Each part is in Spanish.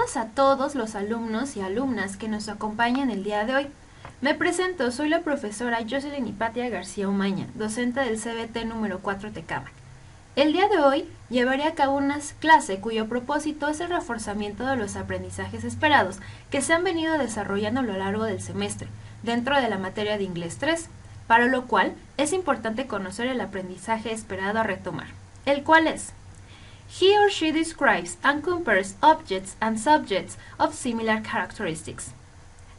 buenos a todos los alumnos y alumnas que nos acompañan el día de hoy. Me presento, soy la profesora Jocelyn Hipatia García Umaña, docente del CBT número 4 Tecámac. El día de hoy llevaré a cabo una clase cuyo propósito es el reforzamiento de los aprendizajes esperados que se han venido desarrollando a lo largo del semestre, dentro de la materia de Inglés 3, para lo cual es importante conocer el aprendizaje esperado a retomar, el cual es: He or she describes and compares objects and subjects of similar characteristics.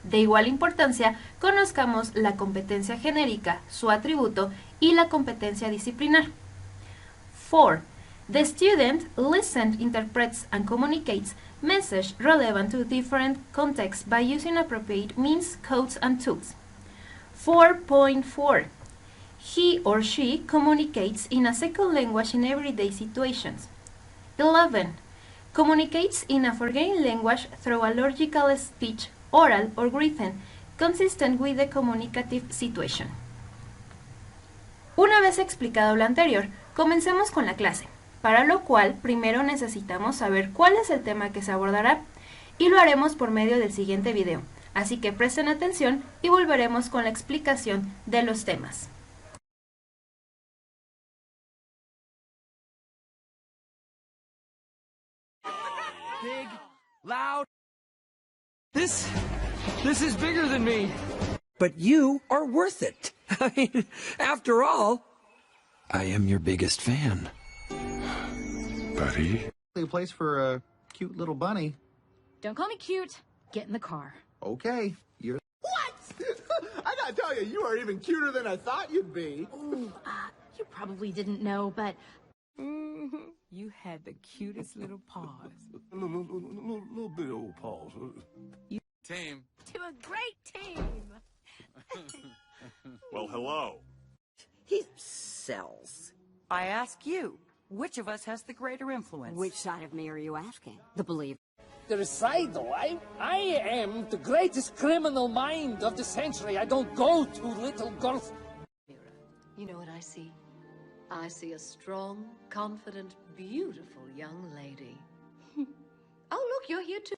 De igual importancia, conozcamos la competencia genérica, su atributo y la competencia disciplinar. 4. The student listens, interprets, and communicates messages relevant to different contexts by using appropriate means, codes, and tools. 4.4. He or she communicates in a second language in everyday situations. 11. Communicates in a foreign language through a logical speech, oral or written, consistent with the communicative situation. Una vez explicado lo anterior, comencemos con la clase, para lo cual primero necesitamos saber cuál es el tema que se abordará, y lo haremos por medio del siguiente video, así que presten atención y volveremos con la explicación de los temas. Big, loud. This is bigger than me. But you are worth it. I mean, after all, I am your biggest fan. Buddy? A place for a cute little bunny. Don't call me cute. Get in the car. Okay, you're... What? I gotta tell you, you are even cuter than I thought you'd be. Ooh, you probably didn't know, but... You had the cutest little paws. Little bit old paws. Team. To a great team. Well, hello. he sells. I ask you, which of us has the greater influence? Which side of me are you asking? The believer. The recital. I am the greatest criminal mind of the century. I don't go to little girls. You know what I see? I see a strong, confident, beautiful young lady. Oh, look, you're here too.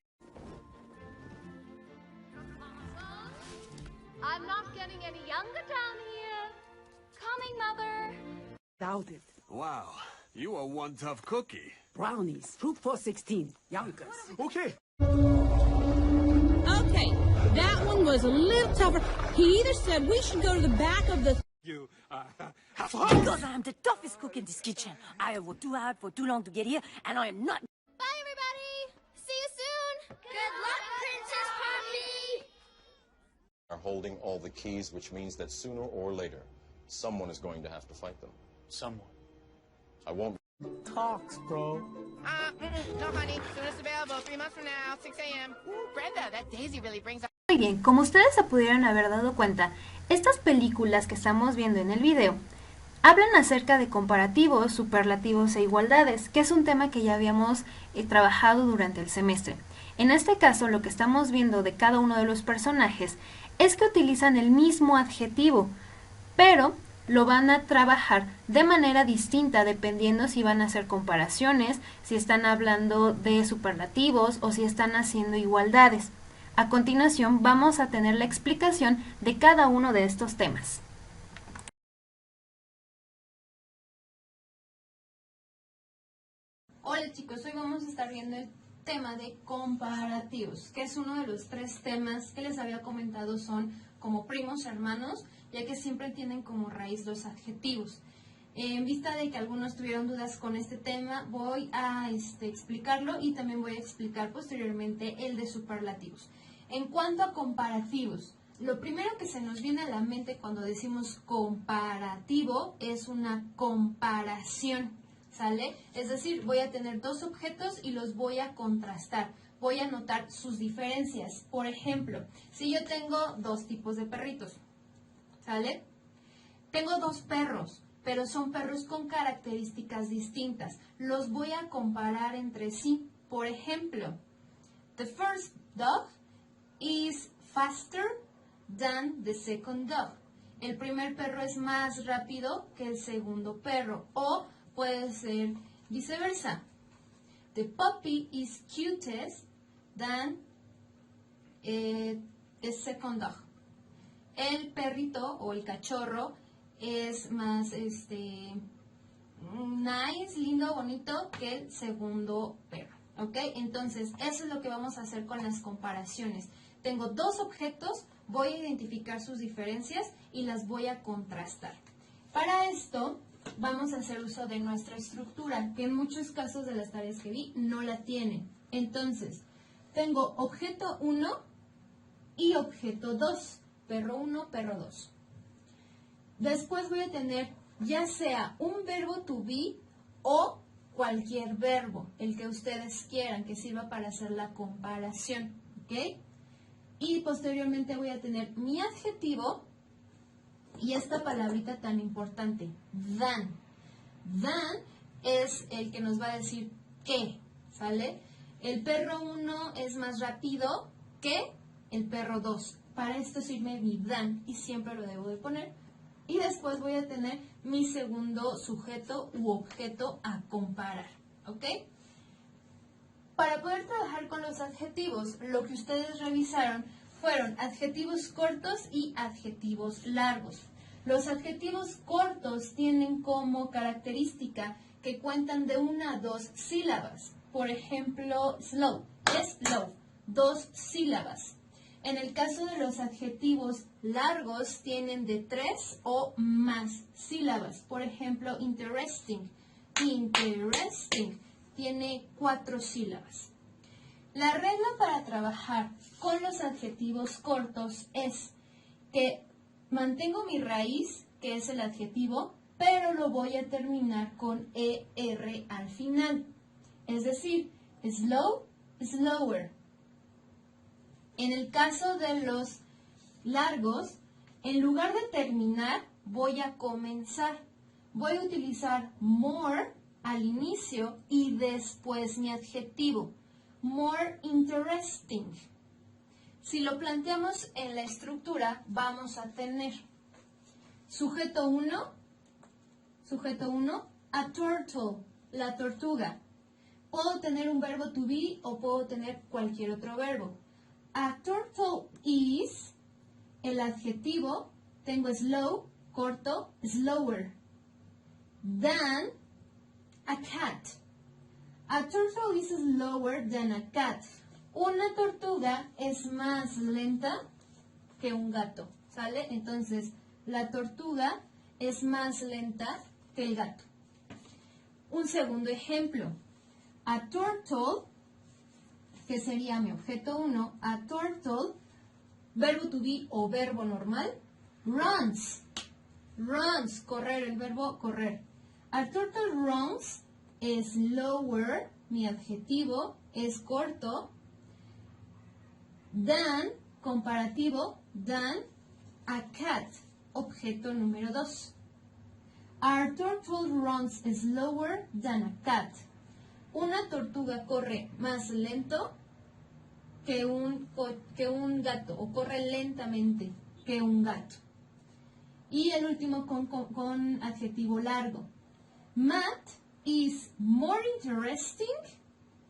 I'm not getting any younger down here. Coming, Mother. Doubt it. Wow, you are one tough cookie. Brownies. Fruit 416. Youngers. Okay. Okay, that one was a little tougher. He either said we should go to the back of the... You, have fun. Because I'm the toughest cook in this kitchen. I have worked too hard for too long to get here, and I am not... Bye, everybody. See you soon. Good luck, Princess Poppy. Are holding all the keys, which means that sooner or later, someone is going to have to fight them. Someone. I won't... Talks, bro. No, honey. Soonest available. 3 months from now, 6 a.m. Ooh, Brenda, that Daisy really brings up... Muy bien, como ustedes se pudieron haber dado cuenta, estas películas que estamos viendo en el video hablan acerca de comparativos, superlativos e igualdades, que es un tema que ya habíamos trabajado durante el semestre. En este caso, lo que estamos viendo de cada uno de los personajes es que utilizan el mismo adjetivo, pero lo van a trabajar de manera distinta dependiendo si van a hacer comparaciones, si están hablando de superlativos o si están haciendo igualdades. A continuación vamos a tener la explicación de cada uno de estos temas. Hola chicos, hoy vamos a estar viendo el tema de comparativos, que es uno de los 3 temas que les había comentado son como primos hermanos, ya que siempre tienen como raíz los adjetivos. En vista de que algunos tuvieron dudas con este tema, voy a explicarlo y también voy a explicar posteriormente el de superlativos. En cuanto a comparativos, lo primero que se nos viene a la mente cuando decimos comparativo es una comparación, ¿sale? Es decir, voy a tener 2 objetos y los voy a contrastar. Voy a notar sus diferencias. Por ejemplo, si yo tengo 2 tipos de perritos, ¿sale? Tengo 2 perros, pero son perros con características distintas. Los voy a comparar entre sí. Por ejemplo, the first dog is faster than the second dog. El primer perro es más rápido que el segundo perro. O puede ser viceversa. The puppy is cutest than the second dog. El perrito o el cachorro es más nice, lindo, bonito que el segundo perro. ¿Ok? Entonces, eso es lo que vamos a hacer con las comparaciones. Tengo dos objetos, voy a identificar sus diferencias y las voy a contrastar. Para esto, vamos a hacer uso de nuestra estructura, que en muchos casos de las tareas que vi no la tienen. Entonces, tengo objeto 1 y objeto 2. Perro 1, perro 2. Después voy a tener ya sea un verbo to be o cualquier verbo, el que ustedes quieran, que sirva para hacer la comparación. ¿Ok? Y posteriormente voy a tener mi adjetivo y esta palabrita tan importante, than. Than es el que nos va a decir qué, ¿sale? El perro 1 es más rápido que el perro 2. Para esto sirve mi than y siempre lo debo de poner. Y después voy a tener mi segundo sujeto u objeto a comparar, ¿ok? Para poder trabajar con los adjetivos, lo que ustedes revisaron fueron adjetivos cortos y adjetivos largos. Los adjetivos cortos tienen como característica que cuentan de 1 a 2 sílabas. Por ejemplo, slow, es slow, 2 sílabas. En el caso de los adjetivos largos, tienen de 3 o más sílabas. Por ejemplo, interesting, interesting, tiene 4 sílabas. La regla para trabajar con los adjetivos cortos es que mantengo mi raíz, que es el adjetivo, pero lo voy a terminar con ER al final. Es decir, slow, slower. En el caso de los largos, en lugar de terminar, voy a comenzar. Voy a utilizar more al inicio y después mi adjetivo. More interesting. Si lo planteamos en la estructura, vamos a tener sujeto 1, a turtle, la tortuga. Puedo tener un verbo to be o puedo tener cualquier otro verbo. A turtle is, el adjetivo, tengo slow, corto, slower. Than a cat. A turtle is slower than a cat. Una tortuga es más lenta que un gato, ¿sale? Entonces, la tortuga es más lenta que el gato. Un segundo ejemplo. A turtle, que sería mi objeto 1, a turtle, verbo to be o verbo normal, runs. Runs, correr, el verbo correr. A turtle runs es slower, mi adjetivo, es corto, than, comparativo, than a cat, objeto número 2. Our turtle runs slower than a cat. Una tortuga corre más lento que un gato, o corre lentamente que un gato. Y el último con adjetivo largo. Math is more interesting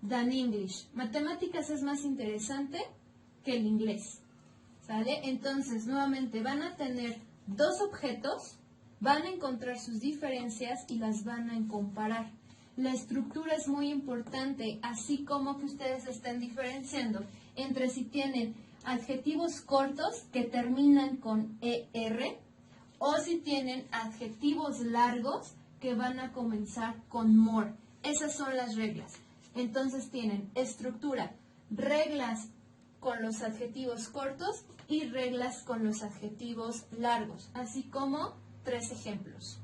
than English. Matemáticas es más interesante que el inglés. ¿Sale? Entonces, nuevamente, van a tener dos objetos, van a encontrar sus diferencias y las van a comparar. La estructura es muy importante, así como que ustedes estén diferenciando entre si tienen adjetivos cortos que terminan con ER o si tienen adjetivos largos que van a comenzar con more. Esas son las reglas. Entonces tienen estructura, reglas con los adjetivos cortos y reglas con los adjetivos largos, así como 3 ejemplos.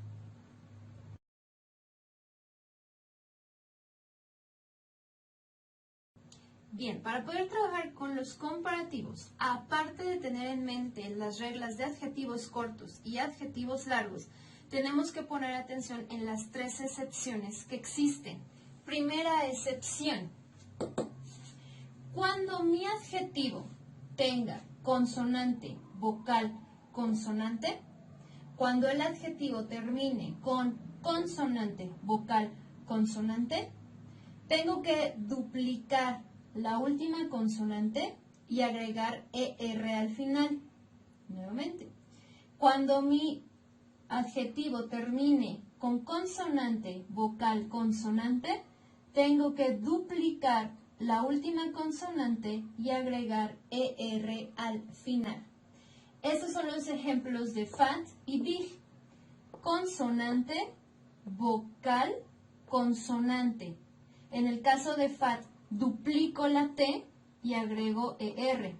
Bien, para poder trabajar con los comparativos, aparte de tener en mente las reglas de adjetivos cortos y adjetivos largos, tenemos que poner atención en las 3 excepciones que existen. Primera excepción. Cuando mi adjetivo tenga consonante, vocal, consonante, cuando el adjetivo termine con consonante, vocal, consonante, tengo que duplicar la última consonante y agregar ER al final. Nuevamente, cuando mi adjetivo termine con consonante, vocal, consonante, tengo que duplicar la última consonante y agregar ER al final. Estos son los ejemplos de fat y big. Consonante, vocal, consonante. En el caso de fat, duplico la T y agrego ER.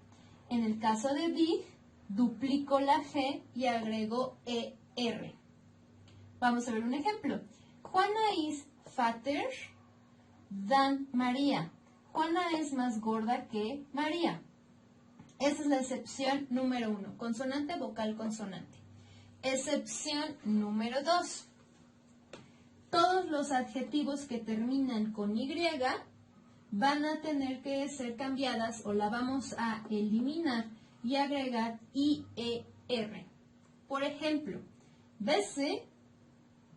En el caso de big, duplico la G y agrego ER. Vamos a ver un ejemplo. Juana is fatter than María. Juana es más gorda que María. Esa es la excepción número 1. Consonante, vocal, consonante. Excepción número 2. Todos los adjetivos que terminan con Y van a tener que ser cambiadas o la vamos a eliminar y agregar IER. Por ejemplo, busy,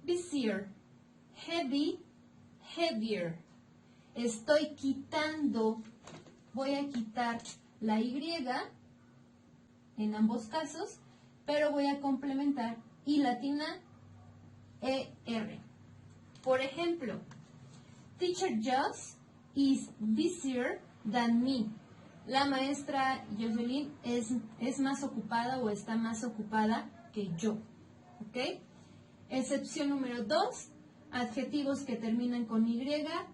busier, heavy, heavier. Estoy quitando, voy a quitar la Y en ambos casos, pero voy a complementar I latina ER. Por ejemplo, Teacher Joss is busier than me. La maestra Jocelyn es más ocupada o está más ocupada que yo. ¿Ok? Excepción número 2. Adjetivos que terminan con Y,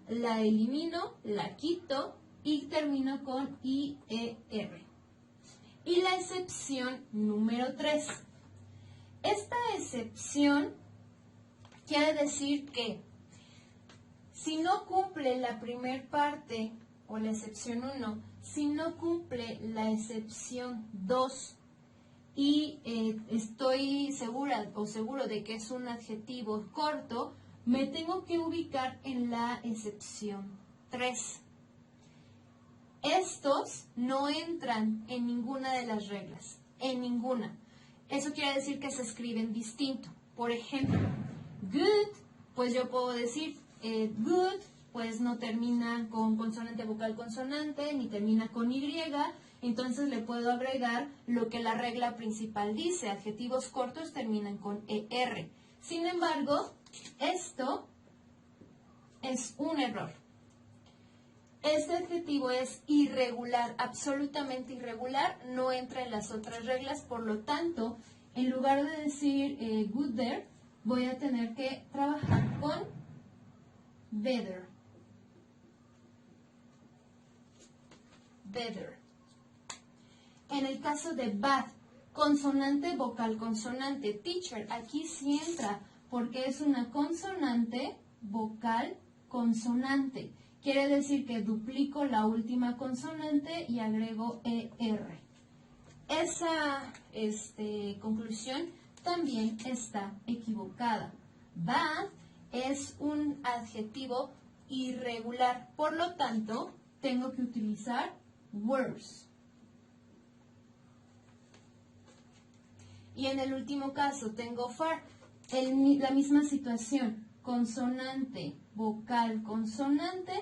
la elimino, la quito y termino con IER. Y la excepción número 3. Esta excepción quiere decir que si no cumple la primer parte o la excepción 1, si no cumple la excepción 2 y estoy segura o seguro de que es un adjetivo corto, me tengo que ubicar en la excepción 3. Estos no entran en ninguna de las reglas, en ninguna. Eso quiere decir que se escriben distinto. Por ejemplo, good, pues yo puedo decir good, pues no termina con consonante, vocal, consonante, ni termina con Y, entonces le puedo agregar lo que la regla principal dice, adjetivos cortos terminan con ER. Sin embargo, esto es un error. Este adjetivo es irregular, absolutamente irregular, no entra en las otras reglas, por lo tanto, en lugar de decir good there, voy a tener que trabajar con better. Better. En el caso de bad, consonante, vocal, consonante. Teacher, aquí sí entra porque es una consonante, vocal, consonante. Quiere decir que duplico la última consonante y agrego ER. Esa conclusión también está equivocada. Bad es un adjetivo irregular, por lo tanto, tengo que utilizar worse. Y en el último caso tengo far, la misma situación, consonante, vocal, consonante.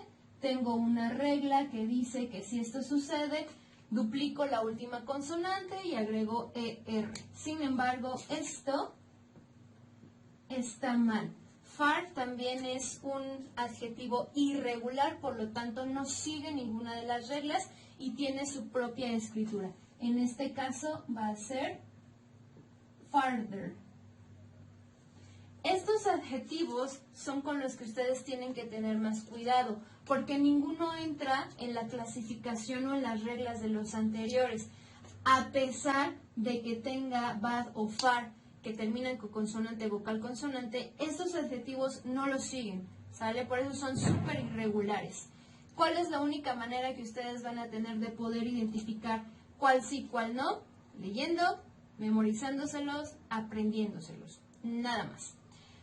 Tengo una regla que dice que si esto sucede, duplico la última consonante y agrego ER. Sin embargo, esto está mal. Far también es un adjetivo irregular, por lo tanto no sigue ninguna de las reglas y tiene su propia escritura. En este caso va a ser farther. Estos adjetivos son con los que ustedes tienen que tener más cuidado, porque ninguno entra en la clasificación o en las reglas de los anteriores, a pesar de que tenga bad o far, que terminan con consonante, vocal, consonante. Estos adjetivos no los siguen, ¿sale? Por eso son súper irregulares. ¿Cuál es la única manera que ustedes van a tener de poder identificar cuál sí, cuál no? Leyendo, memorizándoselos, aprendiéndoselos, nada más.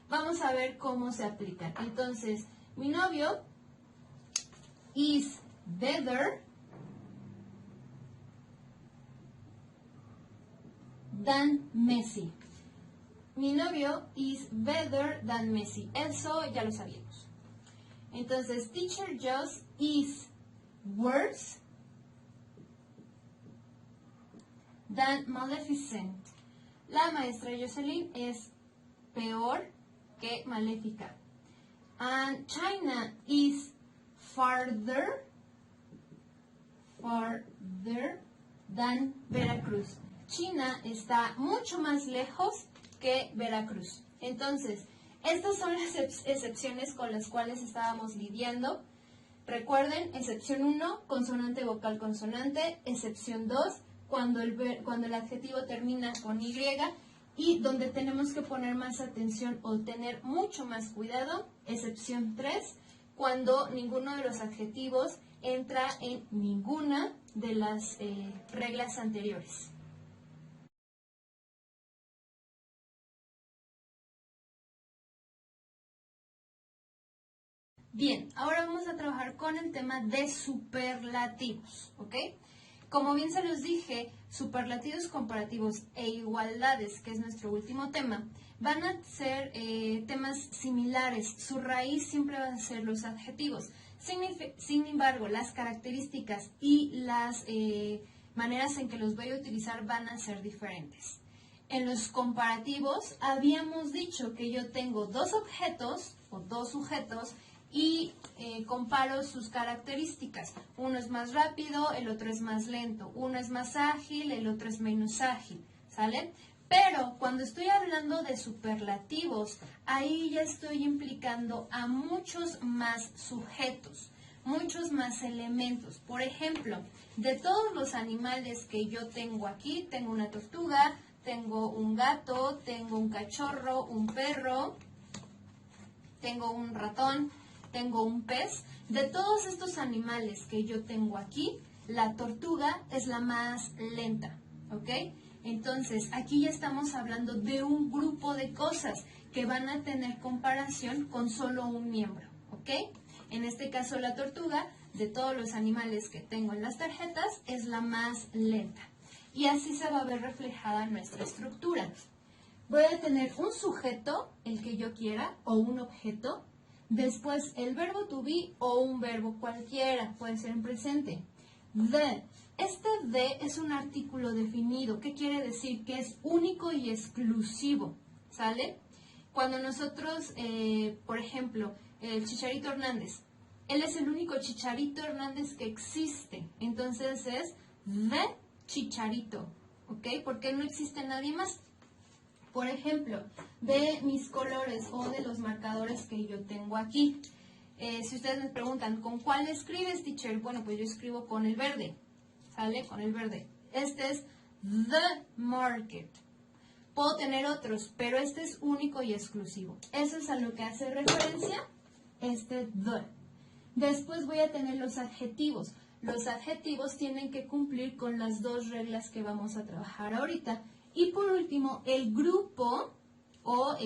Vamos a ver cómo se aplican. Entonces, mi novio is better than Messi. Mi novio is better than Messi. Eso ya lo sabíamos. Entonces, Teacher Joss is worse than Maleficent. La maestra Jocelyn es peor que Maléfica. And China is farther than Veracruz. China está mucho más lejos que Veracruz. Entonces, estas son las excepciones con las cuales estábamos lidiando. Recuerden, excepción 1, consonante, vocal, consonante. Excepción 2, cuando el adjetivo termina con Y. Y donde tenemos que poner más atención o tener mucho más cuidado. Excepción 3, cuando ninguno de los adjetivos entra en ninguna de las reglas anteriores. Bien, ahora vamos a trabajar con el tema de superlativos, ¿ok? Como bien se los dije, superlativos comparativos e igualdades, que es nuestro último tema, van a ser temas similares. Su raíz siempre va a ser los adjetivos. Sin embargo, las características y las maneras en que los voy a utilizar van a ser diferentes. En los comparativos habíamos dicho que yo tengo dos objetos o dos sujetos y comparo sus características. Uno es más rápido, el otro es más lento. Uno es más ágil, el otro es menos ágil, ¿sale? Pero cuando estoy hablando de superlativos, ahí ya estoy implicando a muchos más sujetos, muchos más elementos. Por ejemplo, de todos los animales que yo tengo aquí, tengo una tortuga, tengo un gato, tengo un cachorro, un perro, tengo un ratón, tengo un pez. De todos estos animales que yo tengo aquí, la tortuga es la más lenta, ¿ok? Entonces, aquí ya estamos hablando de un grupo de cosas que van a tener comparación con solo un miembro, ¿ok? En este caso, la tortuga, de todos los animales que tengo en las tarjetas, es la más lenta. Y así se va a ver reflejada nuestra estructura. Voy a tener un sujeto, el que yo quiera, o un objeto. Después, el verbo to be o un verbo cualquiera, puede ser en presente. The. Este de es un artículo definido. ¿Qué quiere decir? Que es único y exclusivo, ¿sale? Cuando nosotros, por ejemplo, el Chicharito Hernández, él es el único Chicharito Hernández que existe. Entonces es the Chicharito, ¿ok? Porque no existe nadie más. Por ejemplo, de mis colores o de los marcadores que yo tengo aquí. Si ustedes me preguntan, ¿con cuál escribes, teacher? Bueno, pues yo escribo con el verde, ¿sale? Con el verde. Este es the market. Puedo tener otros, pero este es único y exclusivo. Eso es a lo que hace referencia este the. Después voy a tener los adjetivos. Los adjetivos tienen que cumplir con las dos reglas que vamos a trabajar ahorita. Y por último, el grupo o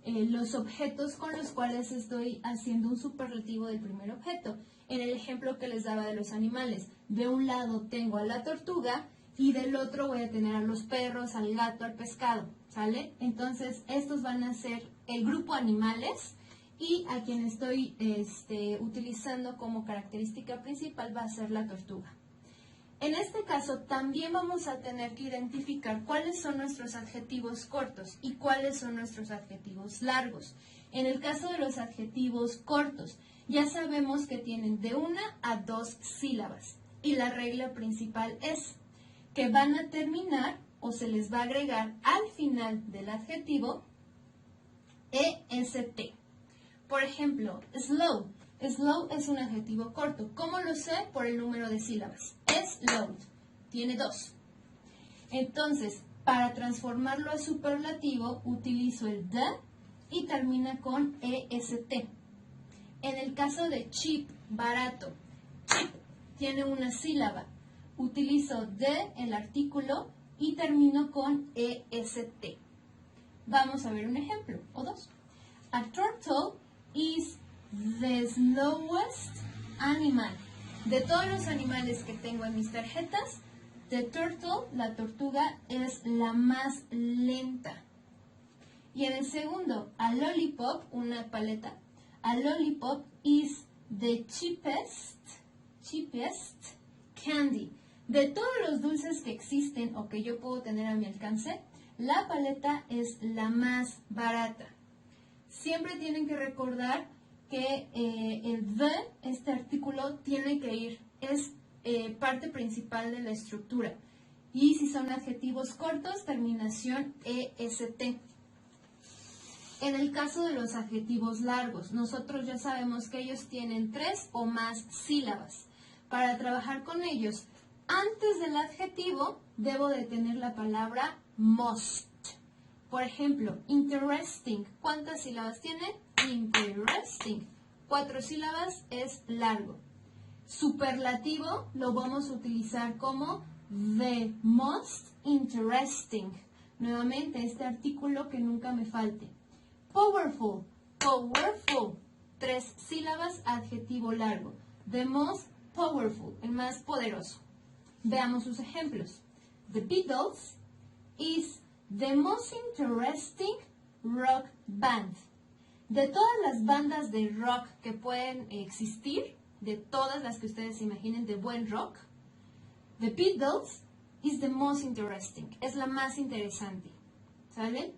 los objetos con los cuales estoy haciendo un superlativo del primer objeto. En el ejemplo que les daba de los animales, de un lado tengo a la tortuga y del otro voy a tener a los perros, al gato, al pescado, ¿sale? Entonces, estos van a ser el grupo animales y a quien estoy utilizando como característica principal va a ser la tortuga. En este caso, también vamos a tener que identificar cuáles son nuestros adjetivos cortos y cuáles son nuestros adjetivos largos. En el caso de los adjetivos cortos, ya sabemos que tienen de 1 a 2 sílabas. Y la regla principal es que van a terminar o se les va a agregar al final del adjetivo EST. Por ejemplo, slow. Slow es un adjetivo corto. ¿Cómo lo sé? Por el número de sílabas. Slow. Tiene 2. Entonces, para transformarlo a superlativo, utilizo el the y termina con EST. En el caso de cheap, barato, cheap tiene una sílaba. Utilizo the, el artículo, y termino con EST. Vamos a ver un ejemplo, o dos. A turtle is the slowest animal. De todos los animales que tengo en mis tarjetas, the turtle, la tortuga, es la más lenta. Y en el segundo, a lollipop, una paleta, a lollipop is the cheapest cheapest candy. De todos los dulces que existen o que yo puedo tener a mi alcance, la paleta es la más barata. Siempre tienen que recordar que el the, este artículo, tiene que ir, es parte principal de la estructura. Y si son adjetivos cortos, terminación est. En el caso de los adjetivos largos, nosotros ya sabemos que ellos tienen 3 o más sílabas. Para trabajar con ellos, antes del adjetivo debo de tener la palabra most. Por ejemplo, interesting. ¿Cuántas sílabas tiene? Interesting. 4 sílabas, es largo. Superlativo lo vamos a utilizar como the most interesting. Nuevamente, este artículo que nunca me falte. Powerful. Powerful. 3 sílabas, adjetivo largo. The most powerful, el más poderoso. Veamos sus ejemplos. The Beatles is the most interesting rock band. De todas las bandas de rock que pueden existir, de todas las que ustedes imaginen de buen rock, The Beatles is the most interesting. Es la más interesante. ¿Sale?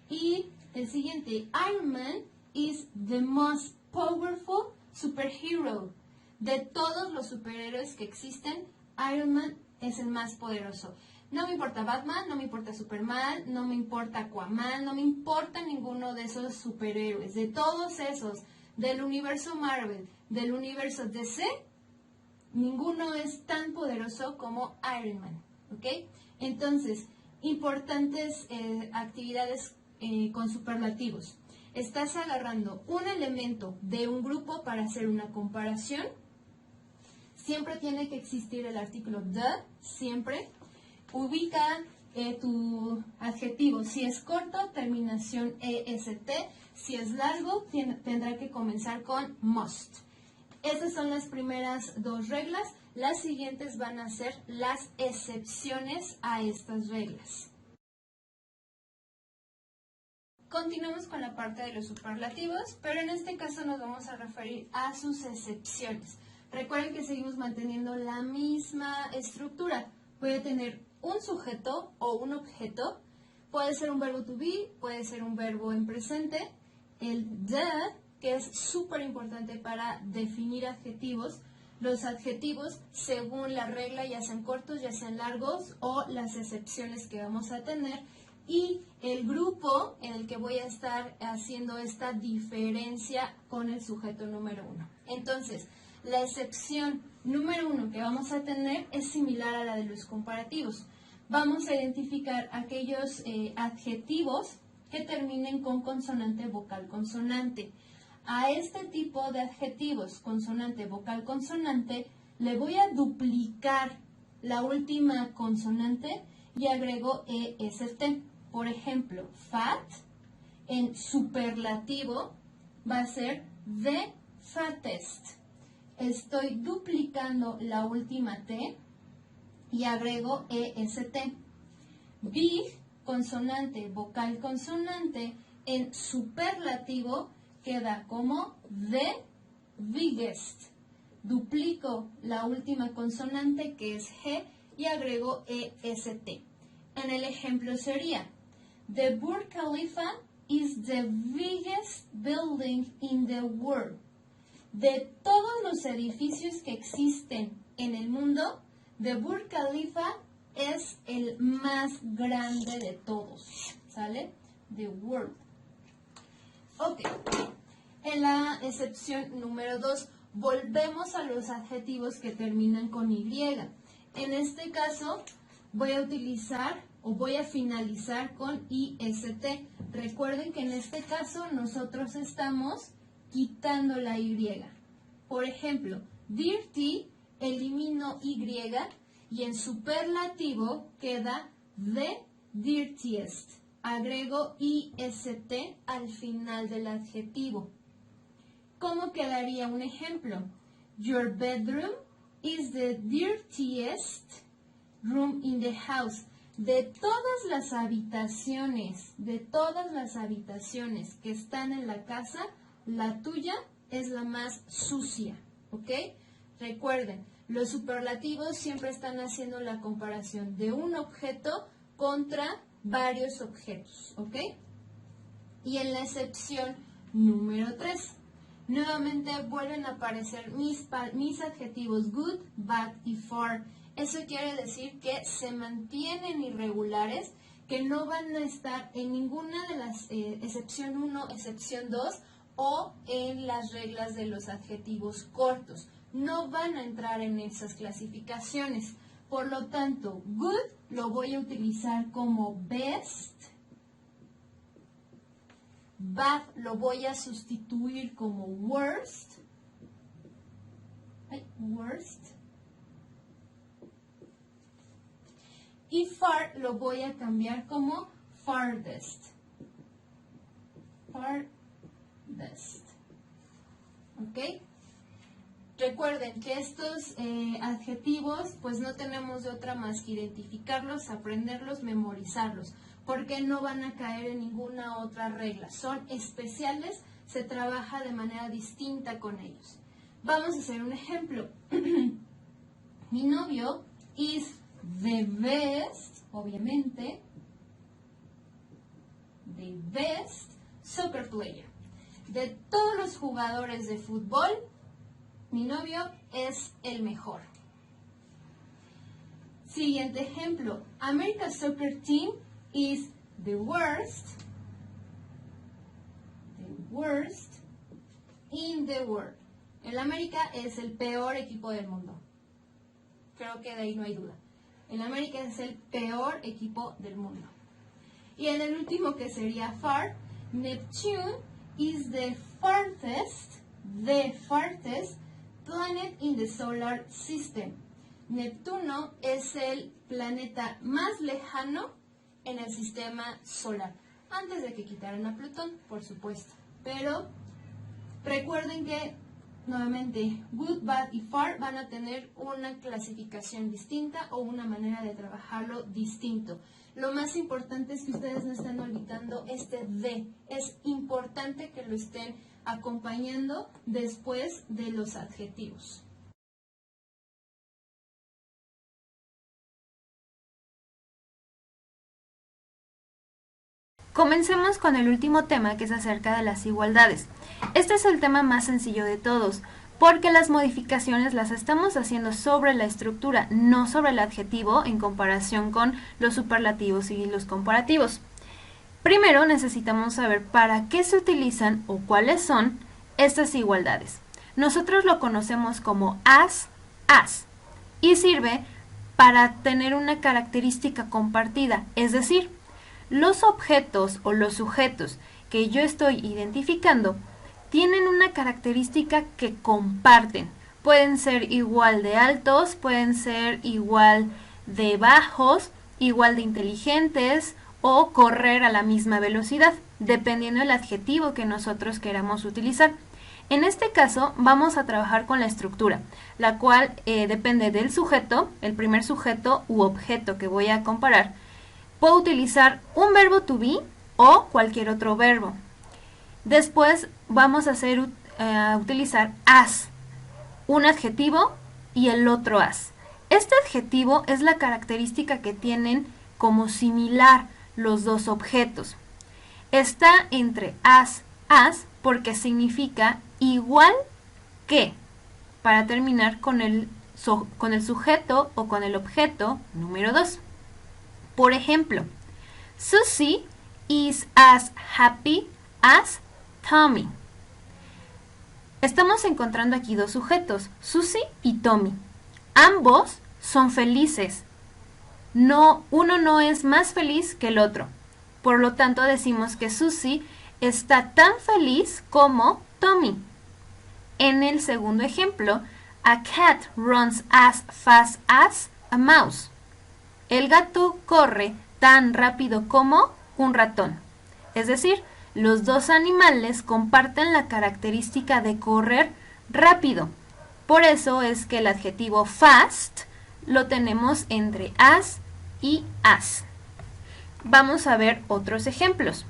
Y el siguiente, Iron Man is the most powerful superhero. De todos los superhéroes que existen, Iron Man es el más poderoso. No me importa Batman, no me importa Superman, no me importa Aquaman, no me importa ninguno de esos superhéroes. De todos esos, del universo Marvel, del universo DC, ninguno es tan poderoso como Iron Man. ¿Ok? Entonces, importantes actividades con superlativos. Estás agarrando un elemento de un grupo para hacer una comparación. Siempre tiene que existir el artículo the, siempre. Ubica tu adjetivo. Si es corto, terminación est. Si es largo, tendrá que comenzar con must. Esas son las primeras 2 reglas. Las siguientes van a ser las excepciones a estas reglas. Continuamos con la parte de los superlativos, pero en este caso nos vamos a referir a sus excepciones. Recuerden que seguimos manteniendo la misma estructura. Voy a tener un sujeto o un objeto. Puede ser un verbo to be, puede ser un verbo en presente. El the, que es súper importante para definir adjetivos. Los adjetivos, según la regla, ya sean cortos, ya sean largos, o las excepciones que vamos a tener. Y el grupo en el que voy a estar haciendo esta diferencia con el sujeto número 1. Entonces, la excepción número 1 que vamos a tener es similar a la de los comparativos. Vamos a identificar aquellos adjetivos que terminen con consonante, vocal, consonante. A este tipo de adjetivos, consonante, vocal, consonante, le voy a duplicar la última consonante y agrego est. Por ejemplo, fat, en superlativo, va a ser the fattest. Estoy duplicando la última T y agrego est. Big, consonante, vocal, consonante, en superlativo queda como the biggest. Duplico la última consonante que es G y agrego est. En el ejemplo sería, the Burj Khalifa is the biggest building in the world. De todos los edificios que existen en el mundo, the Burj Khalifa es el más grande de todos. ¿Sale? The world. Ok. En la excepción número 2, volvemos a los adjetivos que terminan con Y. En este caso, voy a utilizar o voy a finalizar con IST. Recuerden que en este caso nosotros estamos quitando la Y. Por ejemplo, dirty, elimino Y y en superlativo queda the dirtiest. Agrego IST al final del adjetivo. ¿Cómo quedaría un ejemplo? Your bedroom is the dirtiest room in the house. De todas las habitaciones que están en la casa, la tuya es la más sucia, ¿ok? Recuerden, los superlativos siempre están haciendo la comparación de un objeto contra varios objetos, ¿ok? Y en la excepción número 3, nuevamente vuelven a aparecer mis adjetivos good, bad y far. Eso quiere decir que se mantienen irregulares, que no van a estar en ninguna de las excepción 1, excepción 2 o en las reglas de los adjetivos cortos. No van a entrar en esas clasificaciones. Por lo tanto, good lo voy a utilizar como best. Bad lo voy a sustituir como worst. Worst. Y far lo voy a cambiar como farthest. Farthest. ¿Ok? Recuerden que estos adjetivos pues no tenemos de otra más que identificarlos, aprenderlos, memorizarlos, porque no van a caer en ninguna otra regla. Son especiales, se trabaja de manera distinta con ellos. Vamos a hacer un ejemplo. Mi novio is the best, obviamente, the best soccer player. De todos los jugadores de fútbol, mi novio es el mejor. Siguiente ejemplo. America's soccer team is the worst in the world. El América es el peor equipo del mundo. Creo que de ahí no hay duda. El América es el peor equipo del mundo. Y en el último, que sería far, Neptune is the farthest planet in the solar system. Neptuno es el planeta más lejano en el sistema solar. Antes de que quitaran a Plutón, por supuesto. Pero recuerden que, nuevamente, good, bad y far van a tener una clasificación distinta o una manera de trabajarlo distinto. Lo más importante es que ustedes no estén olvidando este de. Es importante que lo estén acompañando después de los adjetivos. Comencemos con el último tema, que es acerca de las igualdades. Este es el tema más sencillo de todos, porque las modificaciones las estamos haciendo sobre la estructura, no sobre el adjetivo, en comparación con los superlativos y los comparativos. Primero necesitamos saber para qué se utilizan o cuáles son estas igualdades. Nosotros lo conocemos como as, y sirve para tener una característica compartida, es decir, los objetos o los sujetos que yo estoy identificando tienen una característica que comparten. Pueden ser igual de altos, pueden ser igual de bajos, igual de inteligentes o correr a la misma velocidad, dependiendo del adjetivo que nosotros queramos utilizar. En este caso vamos a trabajar con la estructura, la cual depende del sujeto, el primer sujeto u objeto que voy a comparar. Puedo utilizar un verbo to be o cualquier otro verbo. Después vamos a utilizar as, un adjetivo y el otro as. Este adjetivo es la característica que tienen como similar los dos objetos. Está entre as, porque significa igual que, para terminar con el sujeto o con el objeto número 2. Por ejemplo, Susie is as happy as Tommy. Estamos encontrando aquí dos sujetos, Susie y Tommy. Ambos son felices. Uno no es más feliz que el otro. Por lo tanto, decimos que Susie está tan feliz como Tommy. En el segundo ejemplo, a cat runs as fast as a mouse. El gato corre tan rápido como un ratón. Es decir, los dos animales comparten la característica de correr rápido. Por eso es que el adjetivo fast lo tenemos entre as y as. Vamos a ver otros ejemplos.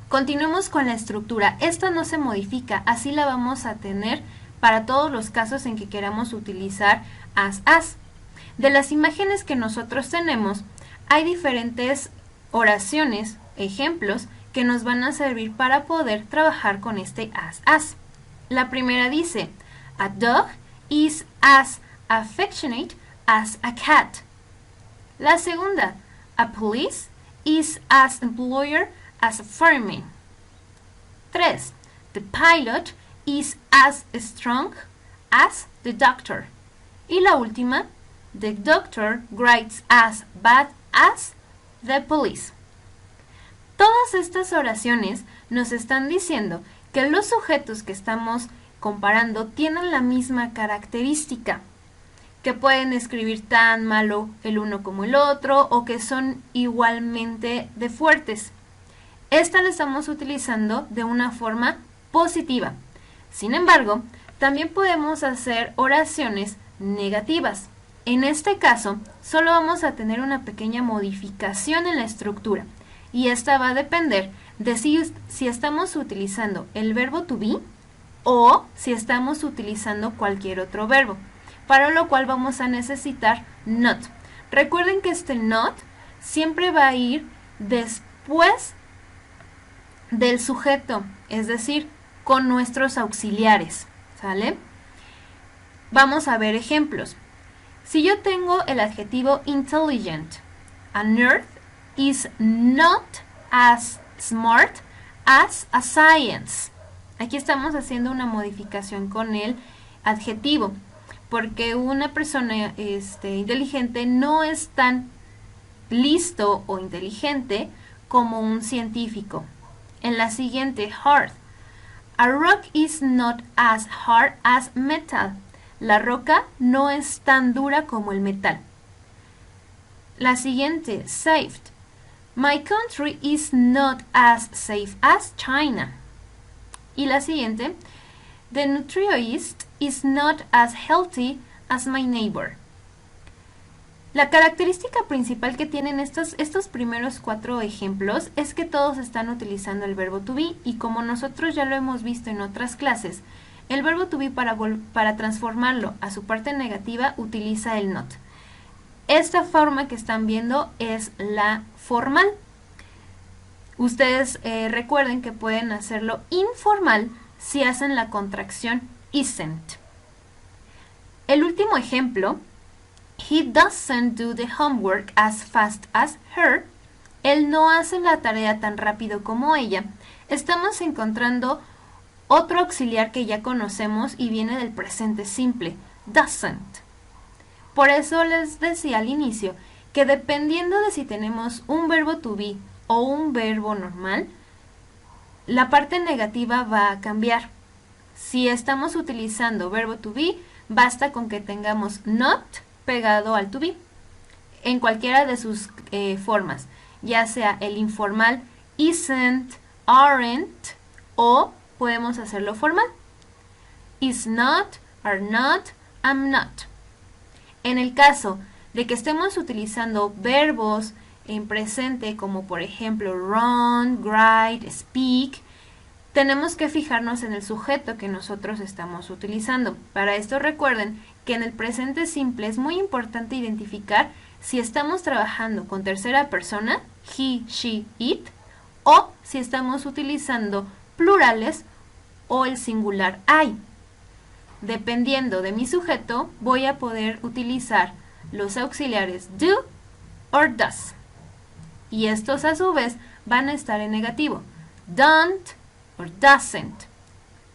Continuemos con la estructura. Esta no se modifica, así la vamos a tener para todos los casos en que queramos utilizar as. De las imágenes que nosotros tenemos, hay diferentes oraciones, ejemplos, que nos van a servir para poder trabajar con este as. La primera dice, a dog is as affectionate as a cat. La segunda, a police is as employer as a fireman. 3. The pilot is as strong as the doctor. Y la última, the doctor writes as bad as the police. Todas estas oraciones nos están diciendo que los sujetos que estamos comparando tienen la misma característica, que pueden escribir tan malo el uno como el otro o que son igualmente de fuertes. Esta la estamos utilizando de una forma positiva. Sin embargo, también podemos hacer oraciones negativas. En este caso, solo vamos a tener una pequeña modificación en la estructura y esta va a depender de si estamos utilizando el verbo to be o si estamos utilizando cualquier otro verbo, para lo cual vamos a necesitar not. Recuerden que este not siempre va a ir después del sujeto, es decir, con nuestros auxiliares, ¿sale? Vamos a ver ejemplos. Si yo tengo el adjetivo intelligent, a nerd is not as smart as a science. Aquí estamos haciendo una modificación con el adjetivo, porque una persona inteligente no es tan listo o inteligente como un científico. En la siguiente, hard. A rock is not as hard as metal. La roca no es tan dura como el metal. La siguiente, saved. My country is not as safe as China. Y la siguiente, the nutritionist is not as healthy as my neighbor. La característica principal que tienen estos primeros 4 ejemplos es que todos están utilizando el verbo to be y como nosotros ya lo hemos visto en otras clases, el verbo to be para transformarlo a su parte negativa utiliza el not. Esta forma que están viendo es la formal. Ustedes recuerden que pueden hacerlo informal si hacen la contracción isn't. El último ejemplo, he doesn't do the homework as fast as her. Él no hace la tarea tan rápido como ella. Estamos encontrando otro auxiliar que ya conocemos y viene del presente simple, doesn't. Por eso les decía al inicio que dependiendo de si tenemos un verbo to be o un verbo normal, la parte negativa va a cambiar. Si estamos utilizando verbo to be, basta con que tengamos not pegado al to be en cualquiera de sus formas, ya sea el informal isn't, aren't o podemos hacerlo formal, is not, are not, am not. En el caso de que estemos utilizando verbos en presente como por ejemplo run, write, speak, tenemos que fijarnos en el sujeto que nosotros estamos utilizando. Para esto recuerden que en el presente simple es muy importante identificar si estamos trabajando con tercera persona, he, she, it, o si estamos utilizando plurales o el singular I. Dependiendo de mi sujeto, voy a poder utilizar los auxiliares do or does. Y estos a su vez van a estar en negativo. Don't or doesn't.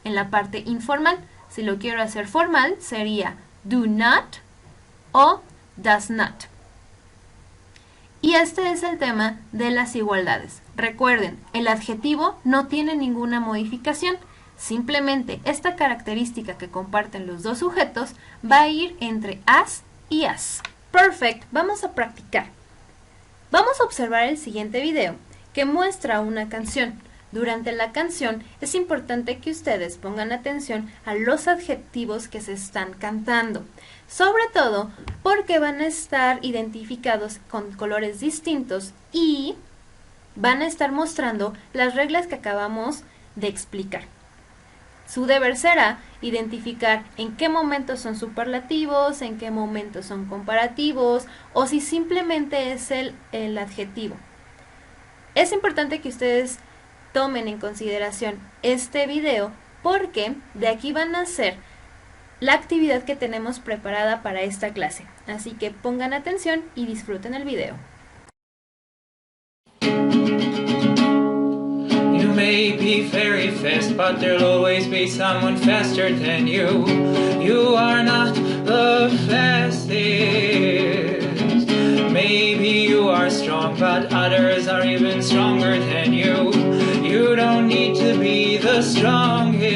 En la parte informal, si lo quiero hacer formal, sería do not o does not. Y este es el tema de las igualdades. Recuerden, el adjetivo no tiene ninguna modificación. Simplemente esta característica que comparten los dos sujetos va a ir entre as y as. Perfect, vamos a practicar. Vamos a observar el siguiente video que muestra una canción. Durante la canción es importante que ustedes pongan atención a los adjetivos que se están cantando, sobre todo porque van a estar identificados con colores distintos y van a estar mostrando las reglas que acabamos de explicar. Su deber será identificar en qué momentos son superlativos, en qué momentos son comparativos o si simplemente es el adjetivo. Es importante que ustedes tomen en consideración este video porque de aquí van a ser la actividad que tenemos preparada para esta clase. Así que pongan atención y disfruten el video. You may be very fast, but there'll always be someone faster than you. You are not the fastest. Maybe you are strong, but others are even stronger than you. You don't need to be the strongest.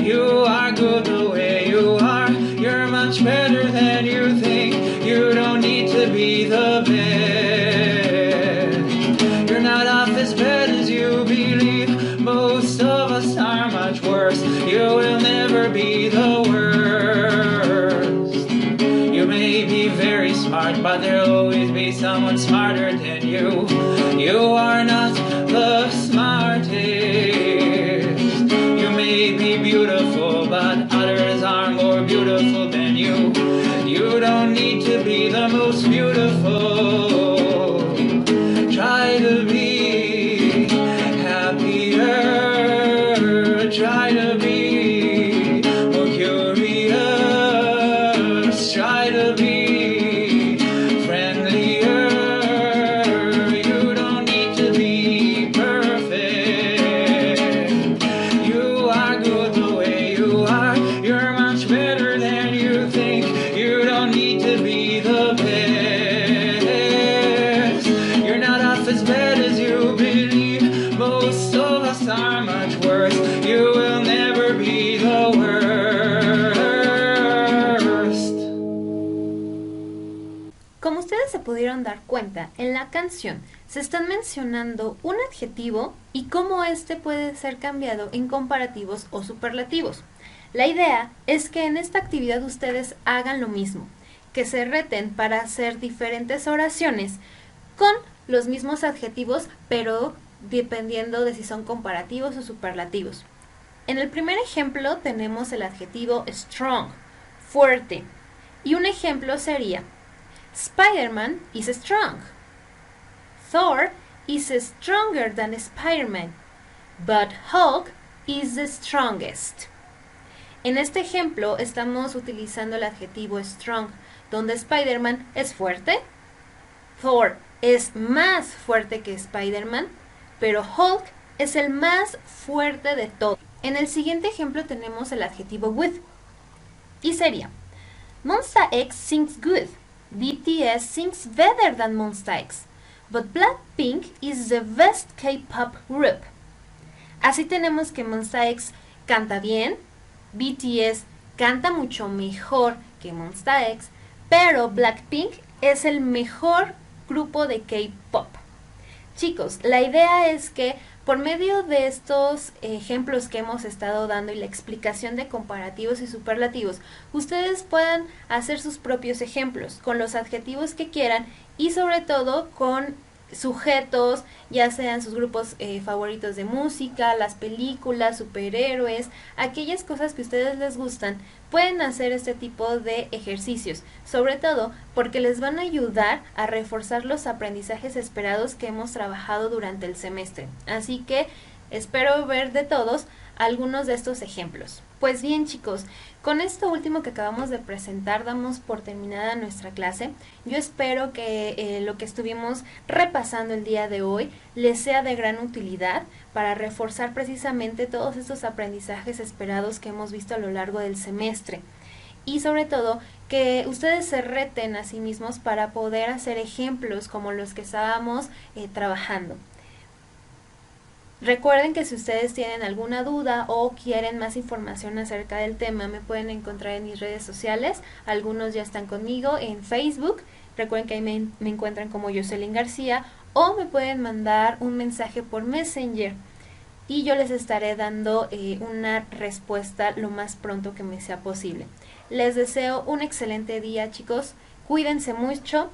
You are good the way you are. You're much better than you think. You don't need to be the best. You're not half as bad as you believe. Most of us are much worse. You will never be the worst. You may be very smart, but there'll always be someone smarter than you. You are not the smartest. You may be beautiful, but others are more beautiful than you. You don't need to be the most beautiful. Try to be happier. Try to be more curious. Try to be friendlier. You don't need to be perfect. You are good the way you are. You're much better than you think. You don't need to be the best. You're not half as bad as you believe. Most of us are much worse. You will never be the worst. Como ustedes se pudieron dar cuenta, en la canción se están mencionando un adjetivo y cómo este puede ser cambiado en comparativos o superlativos. La idea es que en esta actividad ustedes hagan lo mismo, que se reten para hacer diferentes oraciones con los mismos adjetivos, pero dependiendo de si son comparativos o superlativos. En el primer ejemplo tenemos el adjetivo strong, fuerte, y un ejemplo sería Spider-Man is strong. Thor is stronger than Spider-Man, but Hulk is the strongest. En este ejemplo estamos utilizando el adjetivo strong, donde Spider-Man es fuerte, Thor es más fuerte que Spider-Man, pero Hulk es el más fuerte de todos. En el siguiente ejemplo tenemos el adjetivo with, y sería Monsta X sings good. BTS sings better than Monsta X, but Blackpink is the best K-pop group. Así tenemos que Monsta X canta bien, BTS canta mucho mejor que Monsta X, pero Blackpink es el mejor grupo de K-pop. Chicos, la idea es que por medio de estos ejemplos que hemos estado dando y la explicación de comparativos y superlativos, ustedes puedan hacer sus propios ejemplos con los adjetivos que quieran y sobre todo con sujetos, ya sean sus grupos favoritos de música, las películas, superhéroes, aquellas cosas que a ustedes les gustan. Pueden hacer este tipo de ejercicios, sobre todo porque les van a ayudar a reforzar los aprendizajes esperados que hemos trabajado durante el semestre. Así que espero ver de todos algunos de estos ejemplos. Pues bien, chicos, con esto último que acabamos de presentar damos por terminada nuestra clase. Yo espero que lo que estuvimos repasando el día de hoy les sea de gran utilidad para reforzar precisamente todos estos aprendizajes esperados que hemos visto a lo largo del semestre. Y sobre todo que ustedes se reten a sí mismos para poder hacer ejemplos como los que estábamos trabajando. Recuerden que si ustedes tienen alguna duda o quieren más información acerca del tema, me pueden encontrar en mis redes sociales. Algunos ya están conmigo en Facebook. Recuerden que ahí me encuentran como Jocelyn García, o me pueden mandar un mensaje por Messenger y yo les estaré dando una respuesta lo más pronto que me sea posible. Les deseo un excelente día, chicos. Cuídense mucho,